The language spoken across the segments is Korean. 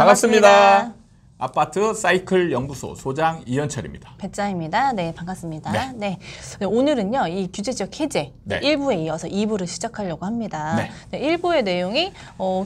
반갑습니다. 아파트 사이클 연구소 소장 이현철입니다. 배짜입니다. 네, 반갑습니다. 네. 오늘은요, 이 규제지역 해제 1부에 이어서 2부를 시작하려고 합니다. 네, 1부의 내용이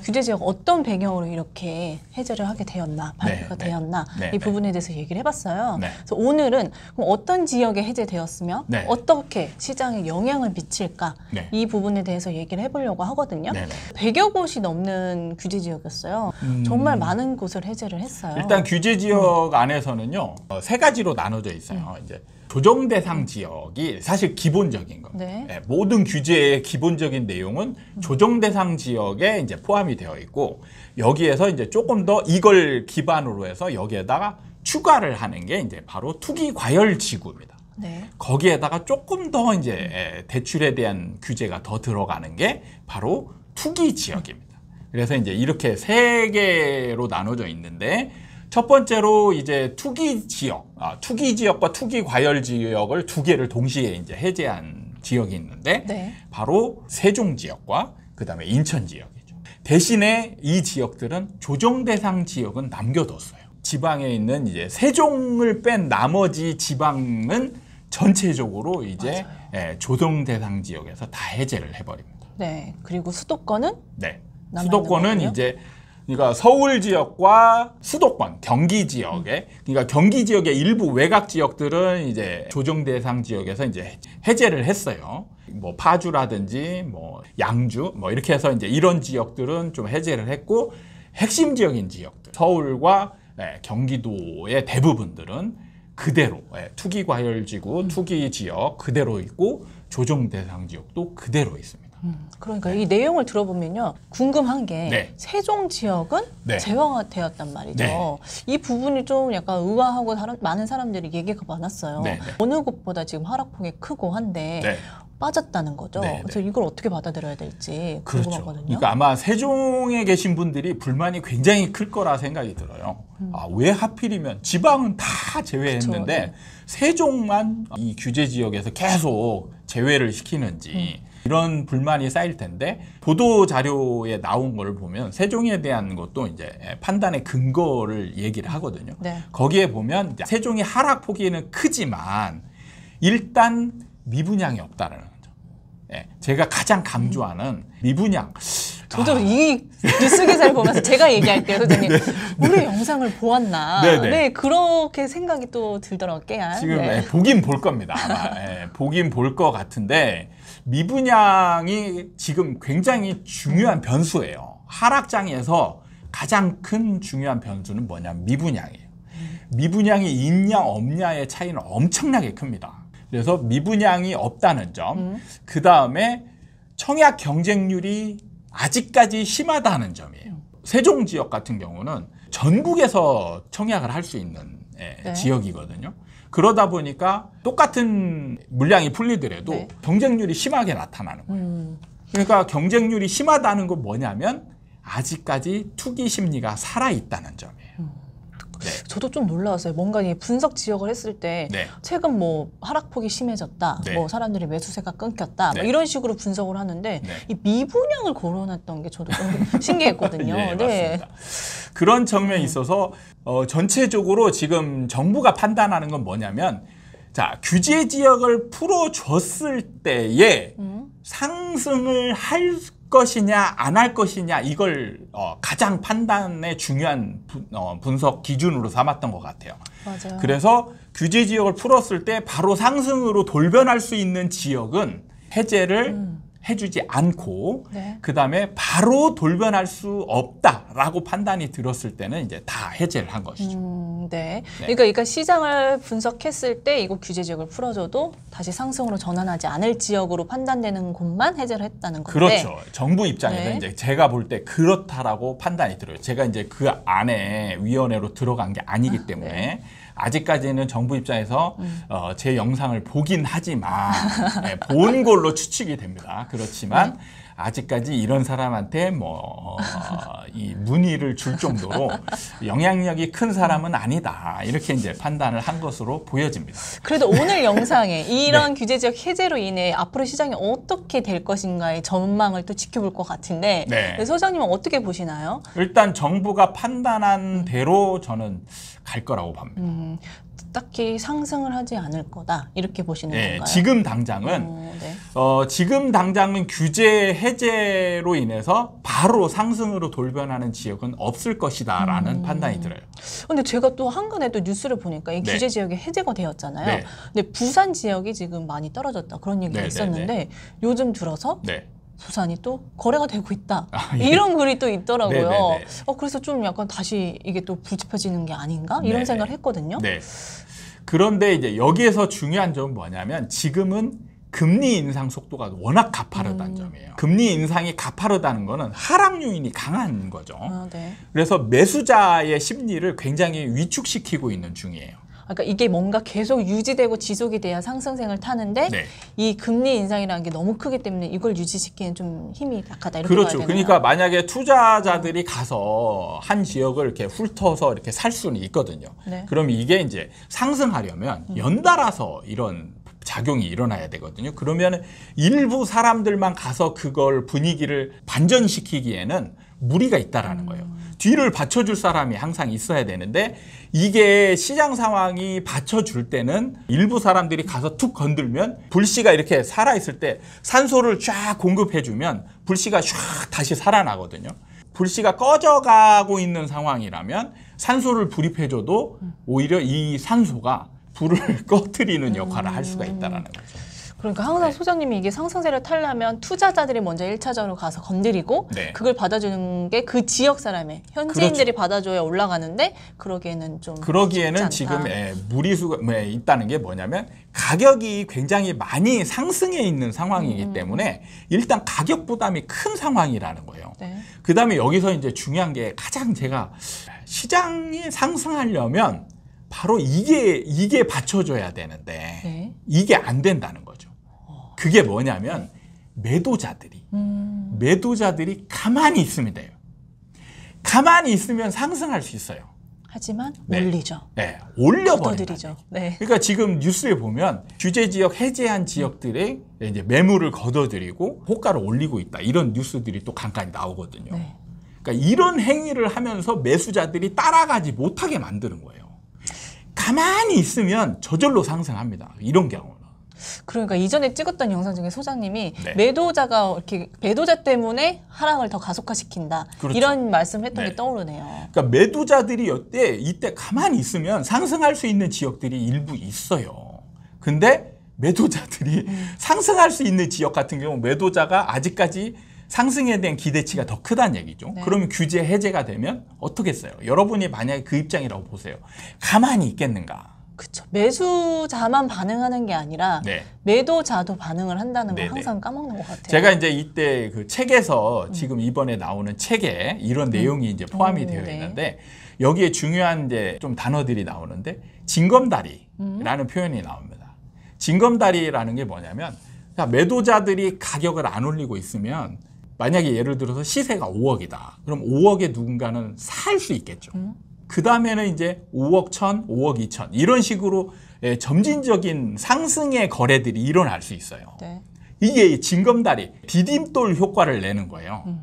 규제지역 어떤 배경으로 이렇게 해제를 하게 되었나, 발표가 되었나 이 부분에 대해서 얘기를 해봤어요. 그래서 오늘은 그럼 어떤 지역에 해제되었으며 어떻게 시장에 영향을 미칠까 이 부분에 대해서 얘기를 해보려고 하거든요. 100여 곳이 넘는 규제지역이었어요. 정말 많은 곳을 해제를 했어요. 일단 규제 지역 안에서는요, 세 가지로 나눠져 있어요. 이제 조정 대상 지역이 사실 기본적인 겁니다. 모든 규제의 기본적인 내용은 조정 대상 지역에 이제 포함이 되어 있고, 여기에서 이제 조금 더 이걸 기반으로 해서 여기에다가 추가를 하는 게 이제 바로 투기 과열 지구입니다. 거기에다가 조금 더 이제 대출에 대한 규제가 더 들어가는 게 바로 투기 지역입니다. 그래서 이제 이렇게 세 개로 나눠져 있는데, 첫 번째로 이제 투기 지역과 투기 과열 지역을 두 개를 동시에 이제 해제한 지역이 있는데, 바로 세종 지역과 그다음에 인천 지역이죠. 대신에 이 지역들은 조정 대상 지역은 남겨뒀어요. 지방에 있는 이제 세종을 뺀 나머지 지방은 전체적으로 이제 조정 대상 지역에서 다 해제를 해버립니다. 그리고 수도권은? 수도권은 이제 그러니까 서울 지역과 수도권, 경기 지역에, 그러니까 경기 지역의 일부 외곽 지역들은 이제 조정 대상 지역에서 이제 해제를 했어요. 뭐 파주라든지 뭐 양주 뭐 이렇게 해서 이제 이런 지역들은 좀 해제를 했고, 핵심 지역인 지역들, 서울과 경기도의 대부분들은 그대로 투기 과열지구, 투기 지역 그대로 있고, 조정 대상 지역도 그대로 있습니다. 그러니까 이 내용을 들어보면요, 궁금한 게 세종 지역은 제외가 되었단 말이죠. 이 부분이 좀 약간 의아하고 많은 사람들이 얘기가 많았어요. 어느 곳보다 지금 하락폭이 크고 한데 빠졌다는 거죠. 그래서 이걸 어떻게 받아들여야 될지 궁금하거든요. 그러니까 아마 세종에 계신 분들이 불만이 굉장히 클 거라 생각이 들어요. 왜 하필이면 지방은 다 제외했는데 세종만 이 규제 지역에서 계속 제외를 시키는지 이런 불만이 쌓일 텐데, 보도 자료에 나온 걸 보면 세종에 대한 것도 이제 판단의 근거를 얘기를 하거든요. 거기에 보면 세종이 하락 폭이는 크지만 일단 미분양이 없다는 거죠. 제가 가장 강조하는 미분양. 저도 이 뉴스 기사를 보면서 제가 얘기할게요, 선생님. 우리 영상을 보았나? 그렇게 생각이 또 들더라고요, 깨알. 지금 보긴 볼 겁니다. 아마 보긴 볼 것 같은데, 미분양이 지금 굉장히 중요한 변수예요. 하락장에서 가장 큰 중요한 변수는 뭐냐면 미분양이에요. 미분양이 있냐 없냐의 차이는 엄청나게 큽니다. 그래서 미분양이 없다는 점, 그 다음에 청약 경쟁률이 아직까지 심하다는 점이에요. 세종 지역 같은 경우는 전국에서 청약을 할 수 있는 지역이거든요. 그러다 보니까 똑같은 물량이 풀리더라도 경쟁률이 심하게 나타나는 거예요. 그러니까 경쟁률이 심하다는 건 뭐냐면 아직까지 투기 심리가 살아있다는 점이에요. 저도 좀 놀라웠어요. 뭔가 이 분석 지역을 했을 때 최근 뭐 하락폭이 심해졌다, 뭐 사람들이 매수세가 끊겼다, 뭐 이런 식으로 분석을 하는데 이 미분양을 거론했던 게 저도 좀 신기했거든요. 맞습니다. 그런 측면이 있어서 전체적으로 지금 정부가 판단하는 건 뭐냐면, 자, 규제 지역을 풀어줬을 때에 상승을 할 것이냐 안 할 것이냐, 이걸 가장 판단의 중요한 분석 기준으로 삼았던 것 같아요. 그래서 규제 지역을 풀었을 때 바로 상승으로 돌변할 수 있는 지역은 해제를 해주지 않고, 그 다음에 바로 돌변할 수 없다라고 판단이 들었을 때는 이제 다 해제를 한 것이죠. 그러니까 시장을 분석했을 때 이곳 규제 지역을 풀어줘도 다시 상승으로 전환하지 않을 지역으로 판단되는 곳만 해제를 했다는 건데. 그렇죠. 정부 입장에서 이제 제가 볼 때 그렇다라고 판단이 들어요. 제가 이제 그 안에 위원회로 들어간 게 아니기 때문에. 아직까지는 정부 입장에서 제 영상을 보긴 하지만 본 걸로 추측이 됩니다. 그렇지만 아직까지 이런 사람한테 이 문의를 줄 정도로 영향력이 큰 사람은 아니다. 이렇게 이제 판단을 한 것으로 보여집니다. 그래도 오늘 영상에 이런 네. 규제 지역 해제로 인해 앞으로 시장이 어떻게 될 것인가의 전망을 또 지켜볼 것 같은데 네. 소장님은 어떻게 보시나요? 일단 정부가 판단한 대로 저는 갈 거라고 봅니다. 딱히 상승을 하지 않을 거다 이렇게 보시는 네, 건가요? 지금 당장은 지금 당장은 규제 해제로 인해서 바로 상승으로 돌변하는 지역은 없을 것이다라는 판단이 들어요. 근데 제가 또 한간에 또 뉴스를 보니까 이 규제 지역이 해제가 되었잖아요. 네. 근데 부산 지역이 지금 많이 떨어졌다 그런 얘기가 있었는데 요즘 들어서 부산이 또 거래가 되고 있다. 이런 글이 또 있더라고요. 그래서 좀 약간 다시 이게 또 불짚혀지는 게 아닌가? 이런 생각을 했거든요. 네. 그런데 이제 여기에서 중요한 점은 뭐냐면 지금은 금리 인상 속도가 워낙 가파르다는 점이에요. 금리 인상이 가파르다는 거는 하락 요인이 강한 거죠. 그래서 매수자의 심리를 굉장히 위축시키고 있는 중이에요. 그러니까 이게 뭔가 계속 유지되고 지속이 돼야 상승세를 타는데 이 금리 인상이라는 게 너무 크기 때문에 이걸 유지시키는 좀 힘이 약하다 이렇게 그렇죠. 봐야 되나요? 그러니까 만약에 투자자들이 가서 한 지역을 이렇게 훑어서 이렇게 살 수는 있거든요. 그럼 이게 이제 상승하려면 연달아서 이런 작용이 일어나야 되거든요. 그러면 일부 사람들만 가서 그걸 분위기를 반전시키기에는 무리가 있다라는 거예요. 뒤를 받쳐줄 사람이 항상 있어야 되는데 이게 시장 상황이 받쳐줄 때는 일부 사람들이 가서 툭 건들면 불씨가 이렇게 살아있을 때 산소를 쫙 공급해주면 불씨가 쫙 다시 살아나거든요. 불씨가 꺼져가고 있는 상황이라면 산소를 불입해줘도 오히려 이 산소가 불을 꺼뜨리는 역할을 할 수가 있다는 거죠. 그러니까 항상 소장님이 이게 상승세를 타려면 투자자들이 먼저 1차적으로 가서 건드리고 그걸 받아주는 게 그 지역 사람의 현지인들이 받아줘야 올라가는데 그러기에는 지금 무리수가 있다는 게 뭐냐면 가격이 굉장히 많이 상승해 있는 상황이기 때문에 일단 가격 부담이 큰 상황이라는 거예요. 그다음에 여기서 이제 중요한 게 가장 제가 시장이 상승하려면 바로 이게 받쳐줘야 되는데 이게 안 된다는 거죠. 그게 뭐냐면 매도자들이 가만히 있으면 돼요. 가만히 있으면 상승할 수 있어요. 하지만 올리죠. 올려버리죠. 그러니까 지금 뉴스에 보면 규제 지역 해제한 지역들의 이제 매물을 걷어들이고 호가를 올리고 있다. 이런 뉴스들이 또 간간히 나오거든요. 그러니까 이런 행위를 하면서 매수자들이 따라가지 못하게 만드는 거예요. 가만히 있으면 저절로 상승합니다. 이런 경우는. 그러니까 이전에 찍었던 영상 중에 소장님이 매도자가 이렇게 매도자 때문에 하락을 더 가속화시킨다. 이런 말씀했던 게 떠오르네요. 그러니까 매도자들이 이때 가만히 있으면 상승할 수 있는 지역들이 일부 있어요. 근데 매도자들이 상승할 수 있는 지역 같은 경우 매도자가 아직까지 상승에 대한 기대치가 더 크다는 얘기죠. 그러면 규제 해제가 되면 어떻겠어요? 여러분이 만약에 그 입장이라고 보세요. 가만히 있겠는가? 그렇죠. 매수자만 반응하는 게 아니라 매도자도 반응을 한다는 걸 항상 까먹는 것 같아요. 제가 이제 이때 그 책에서 지금 이번에 나오는 책에 이런 내용이 이제 포함이 되어 있는데 여기에 중요한 이제 좀 단어들이 나오는데 징검다리라는 표현이 나옵니다. 징검다리라는 게 뭐냐면 매도자들이 가격을 안 올리고 있으면 만약에 예를 들어서 시세가 5억이다. 그럼 5억에 누군가는 살 수 있겠죠. 그 다음에는 이제 5억 1천, 5억 2천 이런 식으로 점진적인 상승의 거래들이 일어날 수 있어요. 이게 징검다리, 디딤돌 효과를 내는 거예요.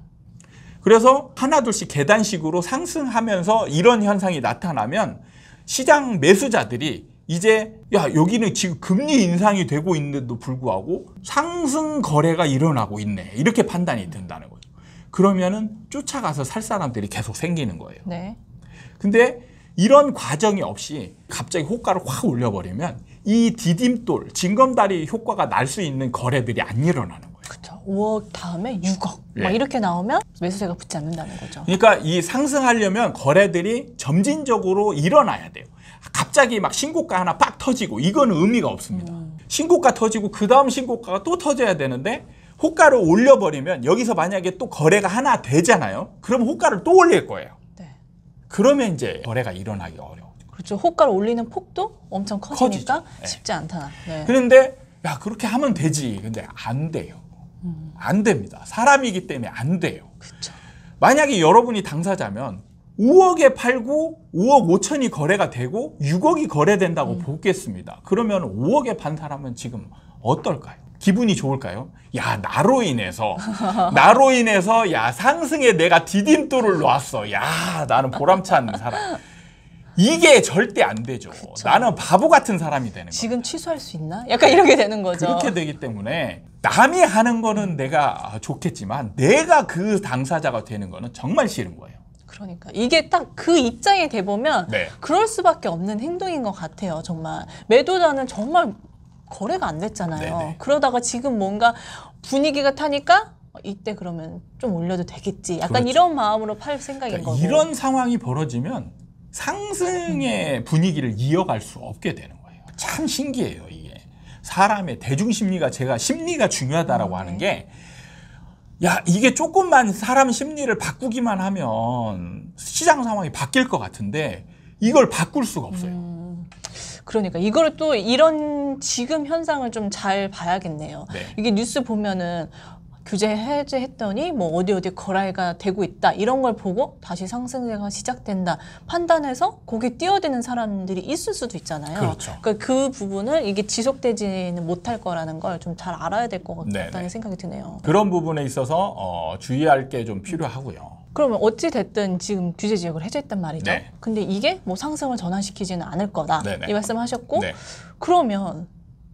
그래서 하나둘씩 계단식으로 상승하면서 이런 현상이 나타나면 시장 매수자들이 이제 여기는 지금 금리 인상이 되고 있는데도 불구하고 상승 거래가 일어나고 있네. 이렇게 판단이 된다는 거죠. 그러면은 쫓아가서 살 사람들이 계속 생기는 거예요. 근데 이런 과정이 없이 갑자기 호가를 확 올려버리면 이 디딤돌, 징검다리 효과가 날 수 있는 거래들이 안 일어나는 거예요. 그렇죠. 5억 다음에 6억 막 이렇게 나오면 매수세가 붙지 않는다는 거죠. 그러니까 이 상승하려면 거래들이 점진적으로 일어나야 돼요. 갑자기 막 신고가 하나 빡 터지고 이거는 의미가 없습니다. 신고가 터지고 그 다음 신고가가 또 터져야 되는데 호가를 올려버리면 여기서 만약에 또 거래가 하나 되잖아요. 그럼 호가를 또 올릴 거예요. 그러면 이제 거래가 일어나기 어려워요. 그렇죠. 호가를 올리는 폭도 엄청 커지니까 쉽지 않다. 그런데 그렇게 하면 되지. 근데 안 돼요. 안 됩니다. 사람이기 때문에 안 돼요. 그쵸. 만약에 여러분이 당사자면 5억에 팔고 5억 5천이 거래가 되고 6억이 거래된다고 보겠습니다. 그러면 5억에 판 사람은 지금 어떨까요? 기분이 좋을까요? 야, 나로 인해서 야, 상승에 내가 디딤돌을 놨어. 야, 나는 보람찬 사람. 이게 절대 안 되죠. 그쵸. 나는 바보 같은 사람이 되는 거예요. 지금 취소할 수 있나? 약간 이렇게 되는 거죠. 그렇게 되기 때문에 남이 하는 거는 내가 좋겠지만 내가 그 당사자가 되는 거는 정말 싫은 거예요. 그러니까 이게 딱 그 입장에 돼 보면 네. 그럴 수밖에 없는 행동인 것 같아요. 정말 매도자는 정말 거래가 안 됐잖아요. 네네. 그러다가 지금 뭔가 분위기가 타니까 이때 그러면 좀 올려도 되겠지. 약간 그렇죠. 이런 마음으로 팔 생각인 그러니까 거고. 이런 상황이 벌어지면 상승의 분위기를 이어갈 수 없게 되는 거예요. 참 신기해요, 이게. 사람의 대중심리가 제가 심리가 중요하다라고 하는 게 야, 이게 조금만 사람 심리를 바꾸기만 하면 시장 상황이 바뀔 것 같은데 이걸 바꿀 수가 없어요. 그러니까 이거를 또 이런 지금 현상을 좀 잘 봐야겠네요. 네. 이게 뉴스 보면은 규제 해제했더니 뭐 어디 거래가 되고 있다 이런 걸 보고 다시 상승세가 시작된다 판단해서 거기 뛰어드는 사람들이 있을 수도 있잖아요. 그렇죠. 그러니까 그 부분을 이게 지속되지는 못할 거라는 걸 좀 잘 알아야 될 것 같다는 네네. 생각이 드네요. 그런 부분에 있어서 주의할 게 좀 필요하고요. 그러면 어찌 됐든 지금 규제 지역을 해제했단 말이죠. 네. 근데 이게 뭐 상승을 전환시키지는 않을 거다 네네. 이 말씀하셨고 네. 그러면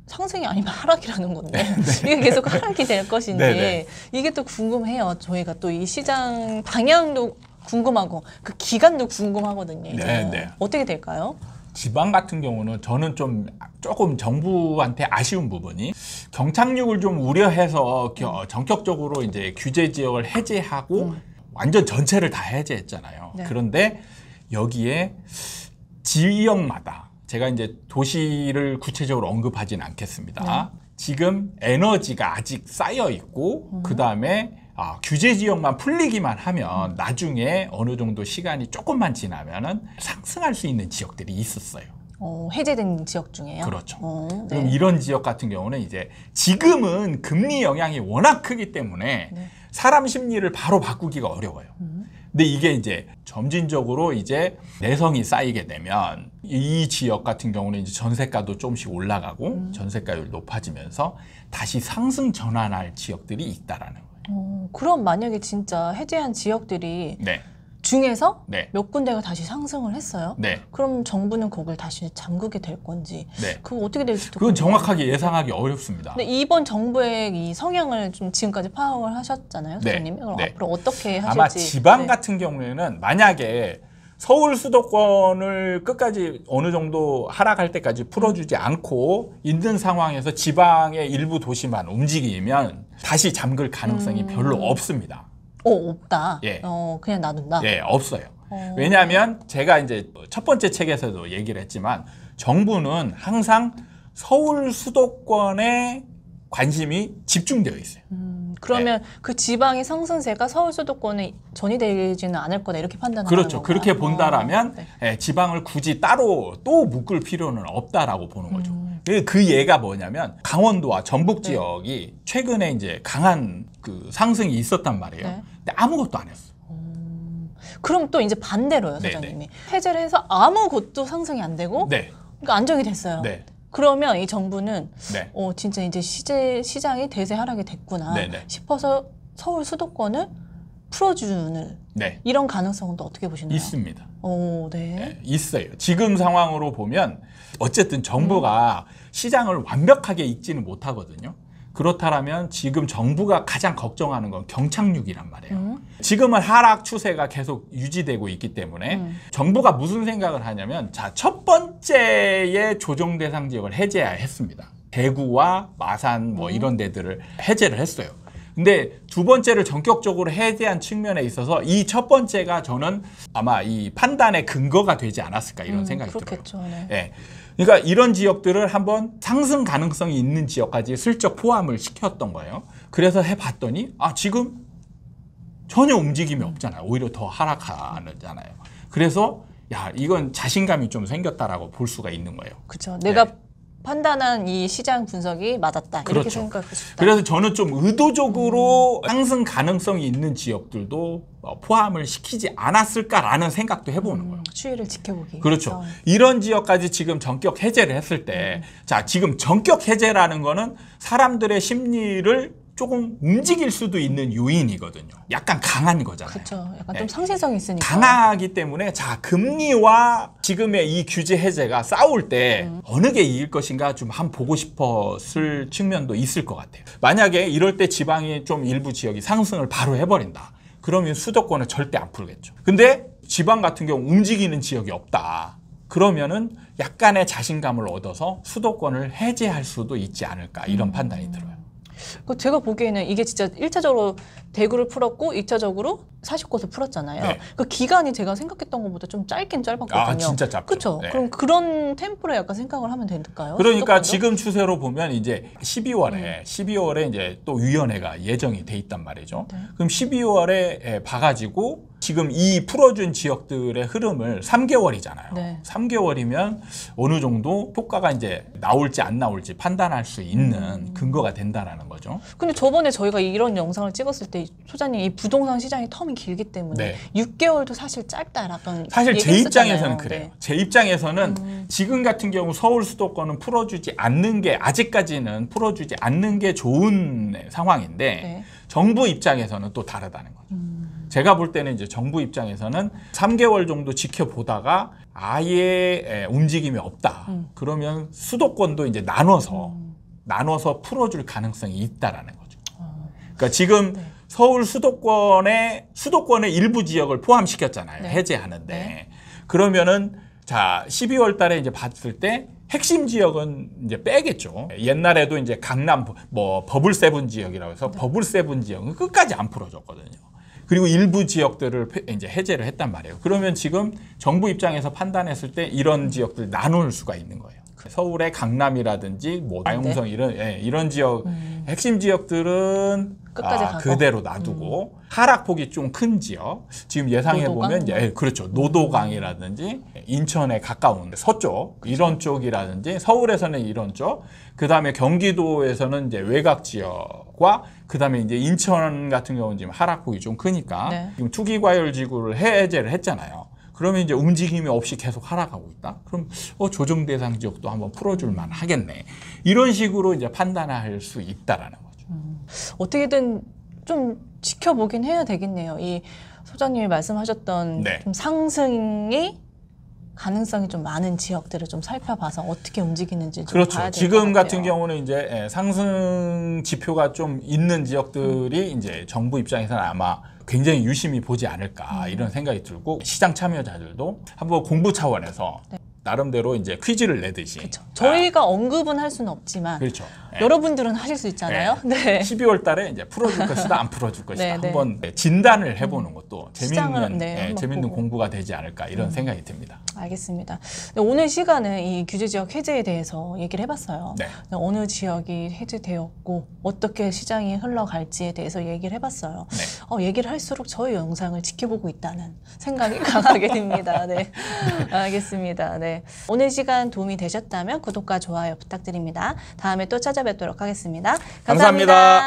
상승이 아니면 하락이라는 건데 이게 계속 하락이 될 것인지 네네. 이게 또 궁금해요. 저희가 또 이 시장 방향도 궁금하고 그 기간도 궁금하거든요. 이제. 네네. 어떻게 될까요? 지방 같은 경우는 저는 조금 정부한테 아쉬운 부분이 경착륙을 좀 우려해서 전격적으로 이제 규제 지역을 해제하고 완전 전체를 다 해제했잖아요. 네. 그런데 여기에 지역마다 제가 이제 도시를 구체적으로 언급하진 않겠습니다. 지금 에너지가 아직 쌓여 있고 그 다음에 규제 지역만 풀리기만 하면 나중에 어느 정도 시간이 조금만 지나면은 상승할 수 있는 지역들이 있었어요. 해제된 지역 중에요? 그렇죠. 네. 그럼 이런 지역 같은 경우는 이제 지금은 금리 영향이 워낙 크기 때문에 네. 사람 심리를 바로 바꾸기가 어려워요. 근데 이게 이제 점진적으로 이제 내성이 쌓이게 되면 이 지역 같은 경우는 이제 전세가도 조금씩 올라가고 전세가율 높아지면서 다시 상승 전환할 지역들이 있다라는 거예요. 그럼 만약에 진짜 해제한 지역들이 네. 중에서 네. 몇 군데가 다시 상승을 했어요. 네. 그럼 정부는 그걸 다시 잠그게 될 건지 네. 그거 어떻게 될지도 그건 궁금해요. 정확하게 예상하기 어렵습니다. 근데 이번 정부의 이 성향을 좀 지금까지 파악을 하셨잖아요, 네. 선생님이. 그럼 네. 앞으로 어떻게 하실지. 아마 지방 네. 같은 경우에는 만약에 서울 수도권을 끝까지 어느 정도 하락할 때까지 풀어주지 않고 있는 상황에서 지방의 일부 도시만 움직이면 다시 잠글 가능성이 별로 없습니다. 없다. 예. 그냥 놔둔다. 예, 없어요. 왜냐하면 제가 이제 첫 번째 책에서도 얘기를 했지만 정부는 항상 서울 수도권에 관심이 집중되어 있어요. 그러면 그 지방의 상승세가 서울 수도권에 전이되지는 않을 거다 이렇게 판단하는 그렇죠. 건가요? 그렇게 본다라면 네. 예, 지방을 굳이 따로 또 묶을 필요는 없다라고 보는 거죠. 그 예가 뭐냐면 강원도와 전북 지역이 최근에 이제 강한 그 상승이 있었단 말이에요. 네. 근데 아무것도 안 했어. 그럼 또 이제 반대로요, 네, 사장님이. 해제를 해서 아무것도 상승이 안 되고 네. 그러니까 안정이 됐어요. 네. 그러면 이 정부는 네. 진짜 이제 시장이 대세 하락이 됐구나 네네. 싶어서 서울 수도권을 풀어주는 네. 이런 가능성은 또 어떻게 보시나요? 있습니다. 네. 네, 있어요. 지금 상황으로 보면 어쨌든 정부가 시장을 완벽하게 읽지는 못하거든요. 그렇다면 지금 정부가 가장 걱정하는 건 경착륙이란 말이에요. 지금은 하락 추세가 계속 유지되고 있기 때문에 정부가 무슨 생각을 하냐면 자, 첫 번째의 조정 대상 지역을 해제했습니다. 대구와 마산 뭐 이런 데들을 해제를 했어요. 근데 두 번째를 전격적으로 해제한 측면에 있어서 이 첫 번째가 저는 아마 이 판단의 근거가 되지 않았을까 이런 생각이 그렇겠죠. 들어요. 네. 예. 그러니까 이런 지역들을 한번 상승 가능성이 있는 지역까지 슬쩍 포함을 시켰던 거예요. 그래서 해봤더니 지금 전혀 움직임이 없잖아요. 오히려 더 하락하잖아요. 그래서 이건 자신감이 좀 생겼다라고 볼 수가 있는 거예요. 그렇죠. 내가 판단한 이 시장 분석이 맞았다. 그렇죠. 이렇게 생각하고 싶다. 그래서 저는 좀 의도적으로 상승 가능성이 있는 지역들도 포함을 시키지 않았을까라는 생각도 해보는 거예요. 추이를 지켜보기. 그렇죠. 위해서. 이런 지역까지 지금 전격 해제를 했을 때, 자, 지금 전격 해제라는 거는 사람들의 심리를 조금 움직일 수도 있는 요인이거든요. 약간 강한 거잖아요. 그렇죠. 약간 좀 상세성이 있으니까. 강하기 때문에 자, 금리와 지금의 이 규제 해제가 싸울 때 어느 게 이길 것인가 좀 한번 보고 싶었을 측면도 있을 것 같아요. 만약에 이럴 때 지방이 좀 일부 지역이 상승을 바로 해버린다. 그러면 수도권은 절대 안 풀겠죠. 근데 지방 같은 경우 움직이는 지역이 없다. 그러면은 약간의 자신감을 얻어서 수도권을 해제할 수도 있지 않을까 이런 판단이 들어요. 제가 보기에는 이게 진짜 1차적으로 대구를 풀었고 2차적으로 40곳을 풀었잖아요. 네. 그 기간이 제가 생각했던 것보다 좀 짧긴 짧았거든요. 아, 진짜 짧죠. 그렇죠. 네. 그럼 그런 템포로 약간 생각을 하면 될까요? 그러니까 수도권도? 지금 추세로 보면 이제 12월에 이제 또 위원회가 예정이 돼 있단 말이죠. 네. 그럼 12월에 봐가지고 지금 이 풀어준 지역들의 흐름을 3개월이잖아요. 네. 3개월이면 어느 정도 효과가 이제 나올지 안 나올지 판단할 수 있는 근거가 된다라는 거죠. 근데 저번에 저희가 이런 영상을 찍었을 때 소장님 이 부동산 시장이 텀이 길기 때문에 네. 6개월도 사실 짧다라던 사실 제 얘기했었잖아요. 입장에서는 그래요. 네. 제 입장에서는 지금 같은 경우 서울 수도권은 풀어주지 않는 게 아직까지는 풀어주지 않는 게 좋은 상황인데 네. 정부 입장에서는 또 다르다는 거죠. 제가 볼 때는 이제 정부 입장에서는 3개월 정도 지켜보다가 아예 움직임이 없다. 그러면 수도권도 이제 나눠서 풀어줄 가능성이 있다라는 거죠. 그러니까 지금 네. 서울 수도권의 일부 지역을 포함시켰잖아요. 네. 해제하는데. 네. 그러면은 자, 12월 달에 이제 봤을 때 핵심 지역은 이제 빼겠죠. 옛날에도 이제 강남 뭐 버블 세븐 지역이라고 해서 버블 세븐 지역은 끝까지 안 풀어줬거든요. 그리고 일부 지역들을 이제 해제를 했단 말이에요. 그러면 지금 정부 입장에서 판단했을 때 이런 지역들 나눌 수가 있는 거예요. 서울의 강남이라든지 뭐 나용성 이런 지역 핵심 지역들은 끝까지 가고. 그대로 놔두고 하락폭이 좀 큰 지역 지금 예상해 보면 이제 그렇죠. 노도강이라든지 인천에 가까운 서쪽 이런 쪽이라든지 서울에서는 이런 쪽 그다음에 경기도에서는 이제 외곽 지역과 그다음에 이제 인천 같은 경우는 지금 하락폭이 좀 크니까 네. 지금 투기과열 지구를 해제를 했잖아요. 그러면 이제 움직임이 없이 계속 하락하고 있다. 그럼 조정 대상 지역도 한번 풀어줄 만 하겠네. 이런 식으로 이제 판단할 수 있다라는 거죠. 어떻게든 좀 지켜보긴 해야 되겠네요. 이 소장님이 말씀하셨던 네. 좀 상승이 가능성이 좀 많은 지역들을 좀 살펴봐서 어떻게 움직이는지 좀 그렇죠. 봐야 될 것 지금 같아요. 같은 경우는 이제 상승 지표가 좀 있는 지역들이 이제 정부 입장에서는 아마 굉장히 유심히 보지 않을까 이런 생각이 들고 시장 참여자들도 한번 공부 차원에서 나름대로 이제 퀴즈를 내듯이 그렇죠. 저희가 언급은 할 수는 없지만 그렇죠. 여러분들은 하실 수 있잖아요. 네. 12월 달에 이제 풀어줄 것이다, 안 풀어줄 것이다. 네, 네. 한번 진단을 해보는 것도 시장을, 한번 재밌는 보고. 공부가 되지 않을까 이런 생각이 듭니다. 알겠습니다. 오늘 시간은 이 규제 지역 해제에 대해서 얘기를 해봤어요. 네. 어느 지역이 해제되었고 어떻게 시장이 흘러갈지에 대해서 얘기를 해봤어요. 네. 얘기를 할수록 저희 영상을 지켜보고 있다는 생각이 강하게 듭니다. 네. 알겠습니다. 네. 오늘 시간 도움이 되셨다면 구독과 좋아요 부탁드립니다. 다음에 또 찾아뵙도록 하겠습니다. 감사합니다. 감사합니다.